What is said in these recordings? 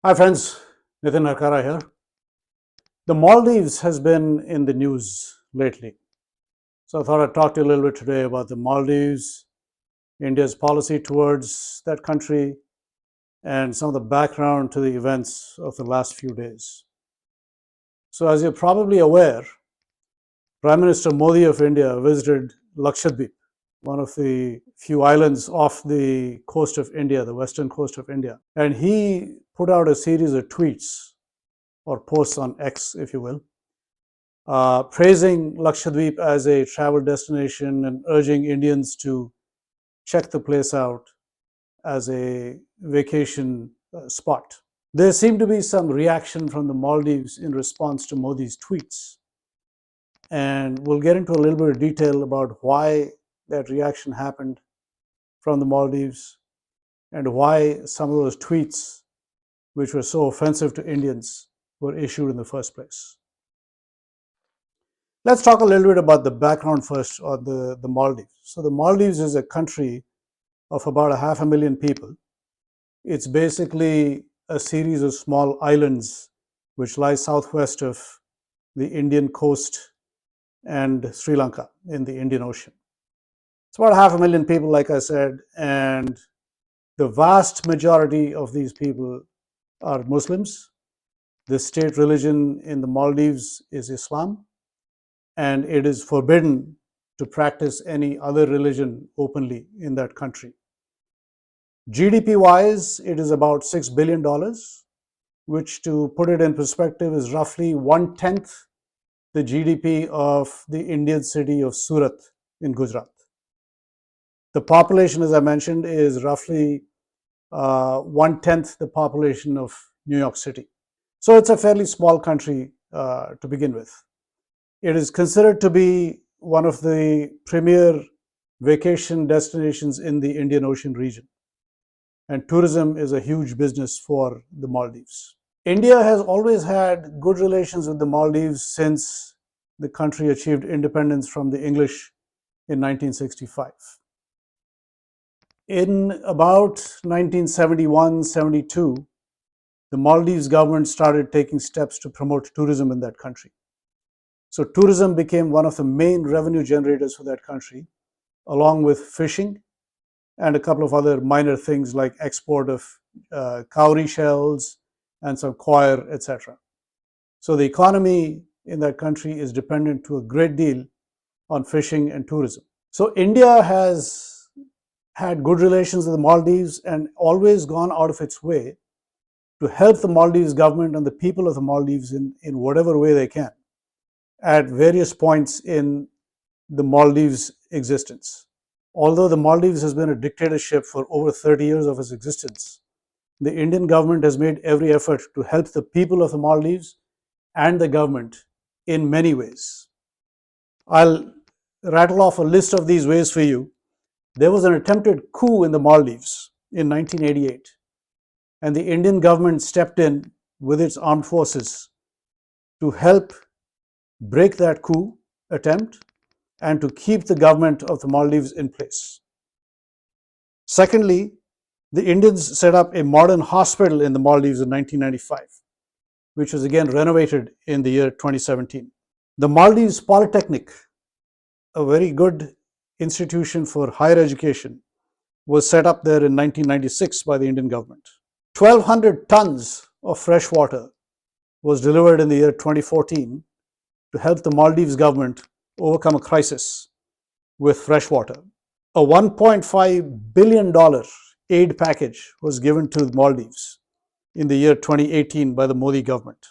Hi friends, Nitin Narkara here. The Maldives has been in the news lately. So I thought I'd talk to you a little bit today about the Maldives, India's policy towards that country, and some of the background to the events of the last few days. So as you're probably aware, Prime Minister Modi of India visited Lakshadweep, one of the few islands off the coast of India, the western coast of India. And he put out a series of tweets or posts on X, if you will, praising Lakshadweep as a travel destination and urging Indians to check the place out as a vacation spot. There seemed to be some reaction from the Maldives in response to Modi's tweets. And we'll get into a little bit of detail about why that reaction happened from the Maldives and why some of those tweets, which were so offensive to Indians, were issued in the first place. Let's talk a little bit about the background first on the Maldives. So the Maldives is a country of about 500,000 people. It's basically a series of small islands which lie southwest of the Indian coast and Sri Lanka in the Indian Ocean. It's about 500,000 people, like I said, and the vast majority of these people are Muslims. The state religion in the Maldives is Islam, and it is forbidden to practice any other religion openly in that country. GDP wise, it is about $6 billion, which, to put it in perspective, is roughly 1/10 the GDP of the Indian city of Surat in Gujarat. The population, as I mentioned, is roughly 1/10 the population of New York City. So it's a fairly small country to begin with. It is considered to be one of the premier vacation destinations in the Indian Ocean region. And tourism is a huge business for the Maldives. India has always had good relations with the Maldives since the country achieved independence from the English in 1965. In about 1971-72, the Maldives government started taking steps to promote tourism in that country. So tourism became one of the main revenue generators for that country, along with fishing and a couple of other minor things like export of cowrie shells and some coir, etc. So the economy in that country is dependent to a great deal on fishing and tourism. So India has had good relations with the Maldives and always gone out of its way to help the Maldives government and the people of the Maldives in whatever way they can at various points in the Maldives' existence. Although the Maldives has been a dictatorship for over 30 years of its existence, the Indian government has made every effort to help the people of the Maldives and the government in many ways. I'll rattle off a list of these ways for you. There was an attempted coup in the Maldives in 1988, and the Indian government stepped in with its armed forces to help break that coup attempt and to keep the government of the Maldives in place. Secondly, the Indians set up a modern hospital in the Maldives in 1995, which was again renovated in the year 2017. The Maldives Polytechnic, a very good institution for higher education, was set up there in 1996 by the Indian government. 1,200 tons of fresh water was delivered in the year 2014 to help the Maldives government overcome a crisis with fresh water. A $1.5 billion aid package was given to the Maldives in the year 2018 by the Modi government.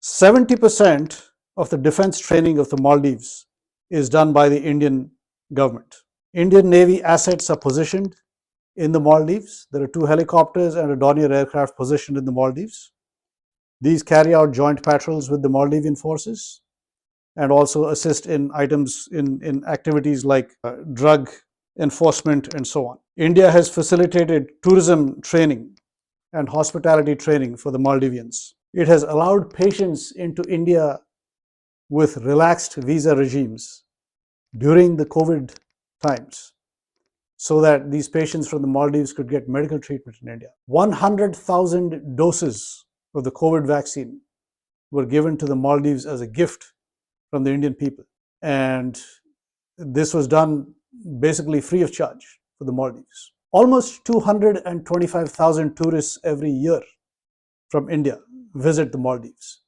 70% of the defense training of the Maldives is done by the Indian government. Indian Navy assets are positioned in the Maldives. There are 2 helicopters and a Dornier aircraft positioned in the Maldives. These carry out joint patrols with the Maldivian forces and also assist in items in activities like drug enforcement and so on. India has facilitated tourism training and hospitality training for the Maldivians. It has allowed patients into India with relaxed visa regimes during the COVID times so that these patients from the Maldives could get medical treatment in India. 100,000 doses of the COVID vaccine were given to the Maldives as a gift from the Indian people. And this was done basically free of charge for the Maldives. Almost 225,000 tourists every year from India visit the Maldives,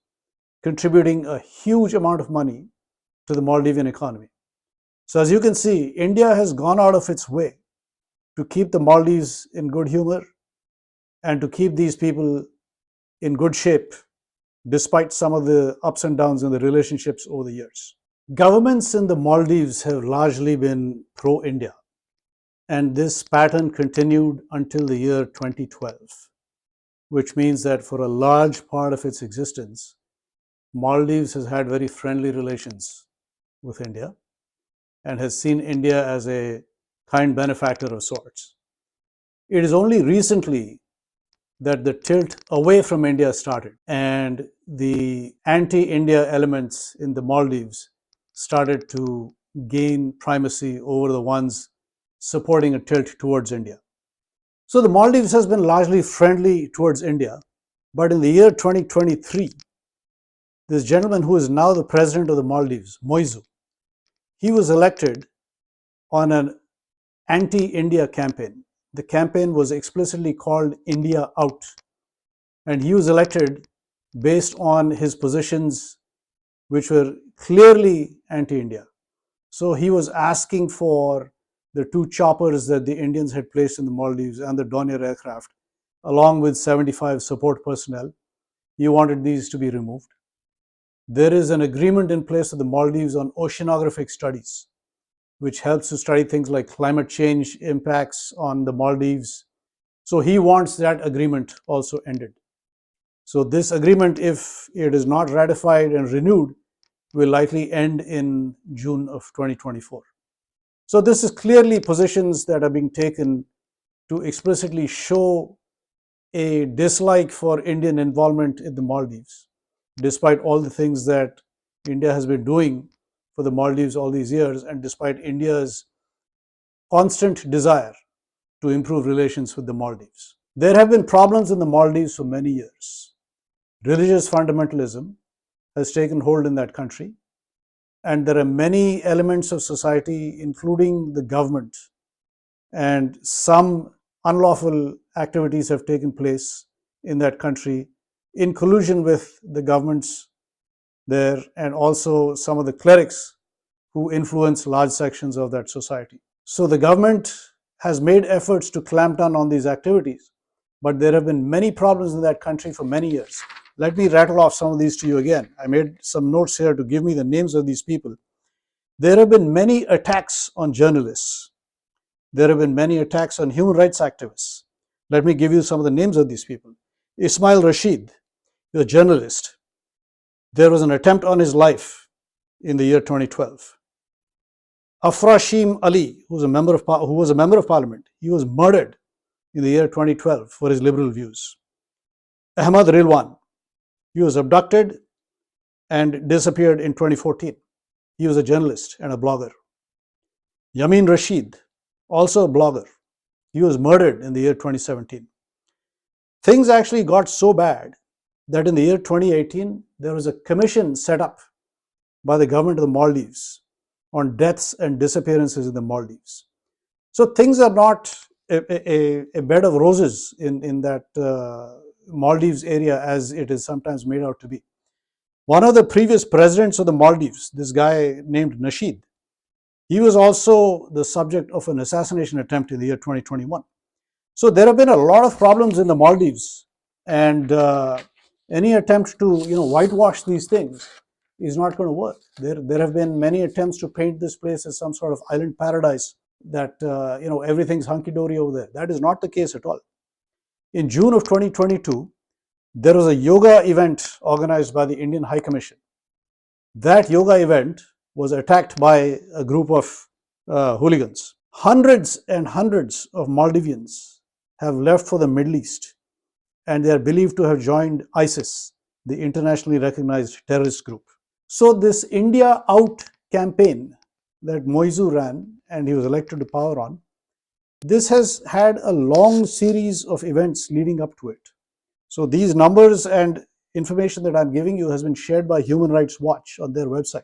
contributing a huge amount of money to the Maldivian economy. So, as you can see, India has gone out of its way to keep the Maldives in good humor and to keep these people in good shape despite some of the ups and downs in the relationships over the years. Governments in the Maldives have largely been pro India, and this pattern continued until the year 2012, which means that for a large part of its existence, Maldives has had very friendly relations with India and has seen India as a kind benefactor of sorts. It is only recently that the tilt away from India started and the anti India elements in the Maldives started to gain primacy over the ones supporting a tilt towards India. So the Maldives has been largely friendly towards India, but in the year 2023, this gentleman who is now the president of the Maldives, Moizu, he was elected on an anti-India campaign. The campaign was explicitly called India Out, and he was elected based on his positions which were clearly anti-India. So he was asking for the two choppers that the Indians had placed in the Maldives and the Dornier aircraft, along with 75 support personnel. He wanted these to be removed. There is an agreement in place with the Maldives on oceanographic studies, which helps to study things like climate change impacts on the Maldives. So he wants that agreement also ended. So this agreement, if it is not ratified and renewed, will likely end in June of 2024. So this is clearly positions that are being taken to explicitly show a dislike for Indian involvement in the Maldives, despite all the things that India has been doing for the Maldives all these years, and despite India's constant desire to improve relations with the Maldives. There have been problems in the Maldives for many years. Religious fundamentalism has taken hold in that country, and there are many elements of society, including the government, and some unlawful activities have taken place in that country in collusion with the governments there and also some of the clerics who influence large sections of that society. So the government has made efforts to clamp down on these activities, but there have been many problems in that country for many years. Let me rattle off some of these to you again. I made some notes here to give me the names of these people. There have been many attacks on journalists. There have been many attacks on human rights activists. Let me give you some of the names of these people. Ismail Rashid, a journalist. There was an attempt on his life in the year 2012. Afrashim Ali, who was a member of parliament, he was murdered in the year 2012 for his liberal views. Ahmad Rilwan, he was abducted and disappeared in 2014. He was a journalist and a blogger. Yamin Rashid, also a blogger, he was murdered in the year 2017. Things actually got so bad that in the year 2018, there was a commission set up by the government of the Maldives on deaths and disappearances in the Maldives. So things are not a bed of roses in that Maldives area as it is sometimes made out to be. One of the previous presidents of the Maldives, this guy named Nasheed, he was also the subject of an assassination attempt in the year 2021. So there have been a lot of problems in the Maldives, and any attempt to whitewash these things is not going to work. There have been many attempts to paint this place as some sort of island paradise that everything's hunky-dory over there. That is not the case at all. In June of 2022, there was a yoga event organized by the Indian High Commission. That yoga event was attacked by a group of hooligans. Hundreds and hundreds of Maldivians have left for the Middle East, and they are believed to have joined ISIS, the internationally recognized terrorist group. So this India Out campaign that Moizu ran, and he was elected to power on, this has had a long series of events leading up to it. So these numbers and information that I'm giving you has been shared by Human Rights Watch on their website.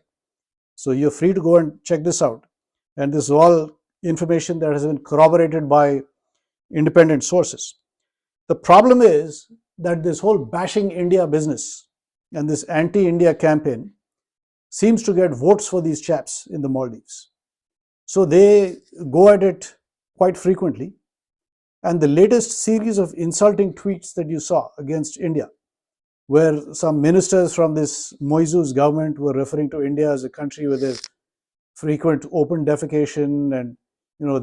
So you're free to go and check this out. And this is all information that has been corroborated by independent sources. The problem is that this whole bashing India business and this anti-India campaign seems to get votes for these chaps in the Maldives. So they go at it quite frequently. And the latest series of insulting tweets that you saw against India, where some ministers from this Moizu's government were referring to India as a country where there's frequent open defecation, and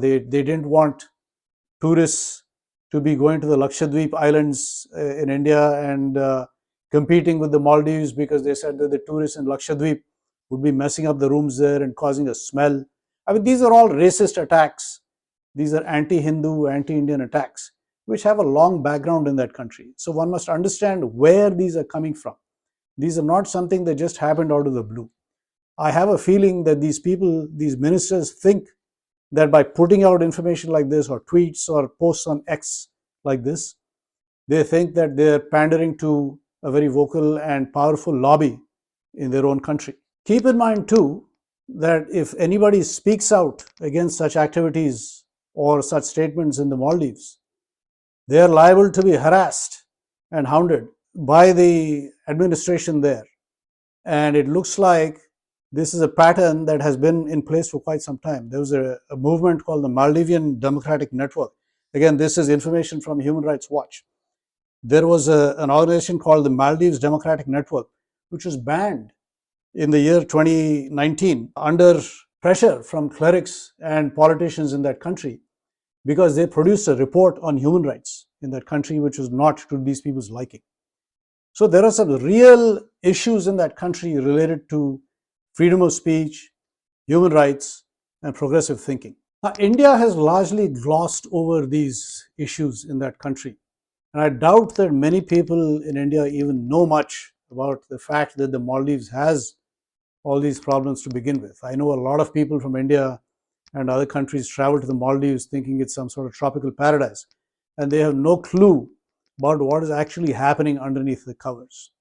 they didn't want tourists to be going to the Lakshadweep Islands in India and competing with the Maldives, because they said that the tourists in Lakshadweep would be messing up the rooms there and causing a smell. I mean, these are all racist attacks. These are anti-Hindu, anti-Indian attacks, which have a long background in that country. So one must understand where these are coming from. These are not something that just happened out of the blue. I have a feeling that these people, these ministers, think that by putting out information like this, or tweets or posts on X like this, they think that they're pandering to a very vocal and powerful lobby in their own country. Keep in mind too that if anybody speaks out against such activities or such statements in the Maldives, they are liable to be harassed and hounded by the administration there. And it looks like this is a pattern that has been in place for quite some time. There was a movement called the Maldivian Democratic Network. Again, this is information from Human Rights Watch. There was an organization called the Maldives Democratic Network, which was banned in the year 2019 under pressure from clerics and politicians in that country, because they produced a report on human rights in that country which was not to these people's liking. So there are some real issues in that country related to freedom of speech, human rights, and progressive thinking. Now, India has largely glossed over these issues in that country. And I doubt that many people in India even know much about the fact that the Maldives has all these problems to begin with. I know a lot of people from India and other countries travel to the Maldives thinking it's some sort of tropical paradise, and they have no clue about what is actually happening underneath the covers.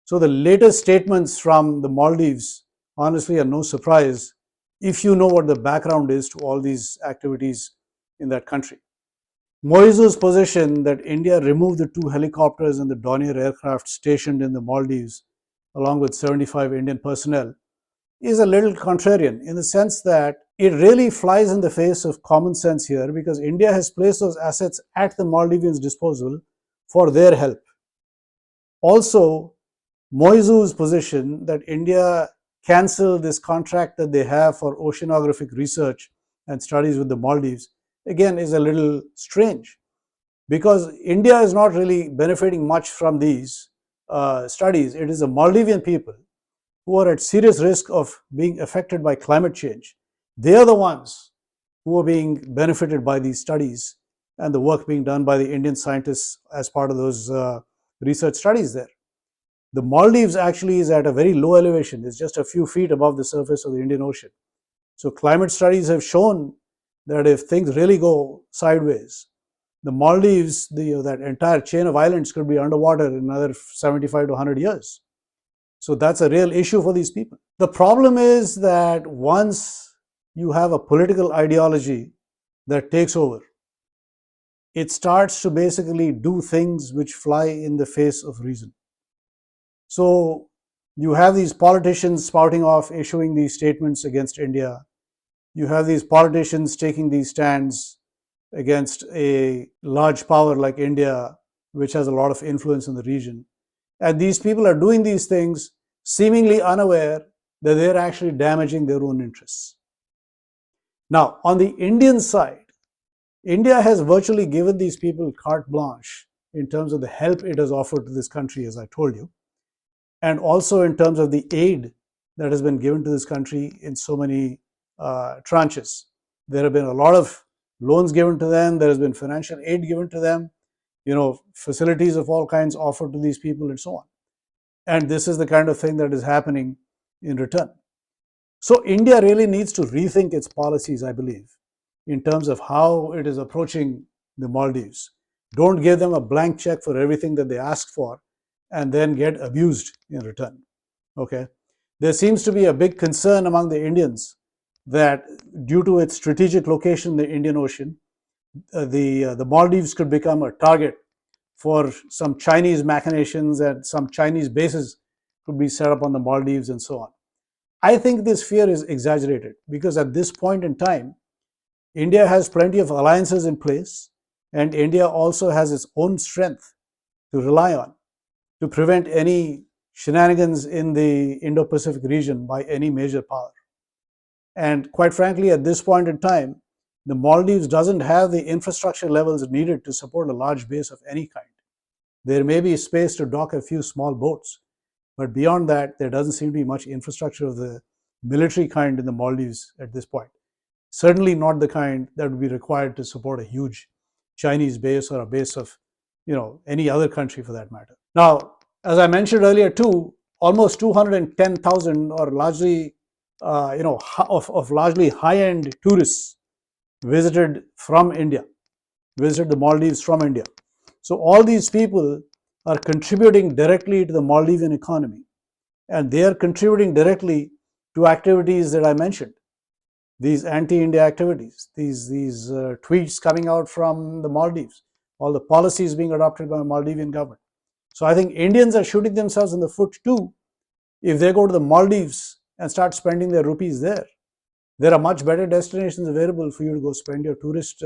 So the latest statements from the Maldives honestly are no surprise if you know what the background is to all these activities in that country. Moizu's position that India removed the 2 helicopters and the Dornier aircraft stationed in the Maldives, along with 75 Indian personnel, is a little contrarian in the sense that it really flies in the face of common sense here, because India has placed those assets at the Maldivians' disposal for their help. Also, Moizu's position that India cancel this contract that they have for oceanographic research and studies with the Maldives, again, is a little strange, because India is not really benefiting much from these studies. It is the Maldivian people who are at serious risk of being affected by climate change. They are the ones who are being benefited by these studies and the work being done by the Indian scientists as part of those research studies there. The Maldives actually is at a very low elevation. It's just a few feet above the surface of the Indian Ocean. So climate studies have shown that if things really go sideways, the Maldives, that entire chain of islands could be underwater in another 75 to 100 years. So that's a real issue for these people. The problem is that once you have a political ideology that takes over, it starts to basically do things which fly in the face of reason. So you have these politicians spouting off, issuing these statements against India. You have these politicians taking these stands against a large power like India, which has a lot of influence in the region. And these people are doing these things seemingly unaware that they're actually damaging their own interests. Now, on the Indian side, India has virtually given these people carte blanche in terms of the help it has offered to this country, as I told you, and also in terms of the aid that has been given to this country in so many tranches. There have been a lot of loans given to them. There has been financial aid given to them, facilities of all kinds offered to these people and so on. And this is the kind of thing that is happening in return. So India really needs to rethink its policies, I believe, in terms of how it is approaching the Maldives. Don't give them a blank check for everything that they ask for and then get abused in return. Okay. There seems to be a big concern among the Indians that due to its strategic location in the Indian Ocean, the Maldives could become a target for some Chinese machinations, and some Chinese bases could be set up on the Maldives and so on. I think this fear is exaggerated because at this point in time, India has plenty of alliances in place, and India also has its own strength to rely on to prevent any shenanigans in the Indo Pacific region by any major power. And quite frankly, at this point in time, the Maldives doesn't have the infrastructure levels needed to support a large base of any kind. There may be space to dock a few small boats, but beyond that, there doesn't seem to be much infrastructure of the military kind in the Maldives at this point. Certainly not the kind that would be required to support a huge Chinese base or a base of, any other country for that matter. Now, as I mentioned earlier too, almost 210,000 or largely, of largely high-end tourists visited from India, visited the Maldives from India. So all these people are contributing directly to the Maldivian economy, and they are contributing directly to activities that I mentioned, these anti-India activities, these tweets coming out from the Maldives, all the policies being adopted by the Maldivian government. So I think Indians are shooting themselves in the foot too if they go to the Maldives and start spending their rupees there. There are much better destinations available for you to go spend your tourist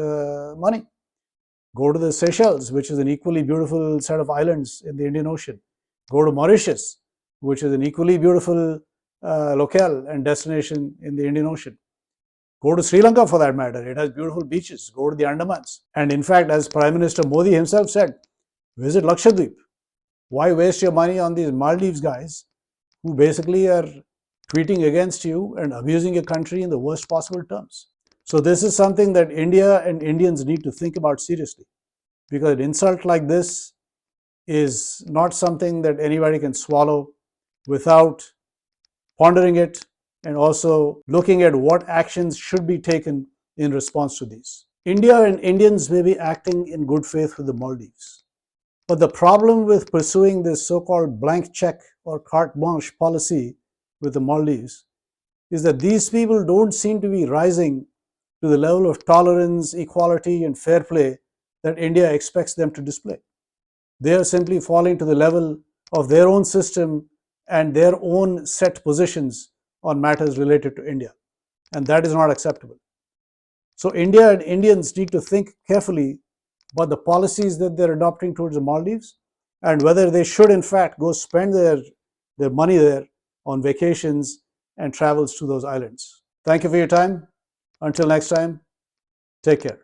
money. Go to the Seychelles, which is an equally beautiful set of islands in the Indian Ocean. Go to Mauritius, which is an equally beautiful locale and destination in the Indian Ocean. Go to Sri Lanka for that matter. It has beautiful beaches. Go to the Andamans. And in fact, as Prime Minister Modi himself said, visit Lakshadweep. Why waste your money on these Maldives guys who basically are tweeting against you and abusing your country in the worst possible terms? So this is something that India and Indians need to think about seriously, because an insult like this is not something that anybody can swallow without pondering it and also looking at what actions should be taken in response to these. India and Indians may be acting in good faith with the Maldives, but the problem with pursuing this so-called blank check or carte blanche policy with the Maldives is that these people don't seem to be rising to the level of tolerance, equality, and fair play that India expects them to display. They are simply falling to the level of their own system and their own set positions on matters related to India, and that is not acceptable. So India and Indians need to think carefully about the policies that they're adopting towards the Maldives and whether they should in fact go spend their money there on vacations and travels to those islands. Thank you for your time. Until next time, take care.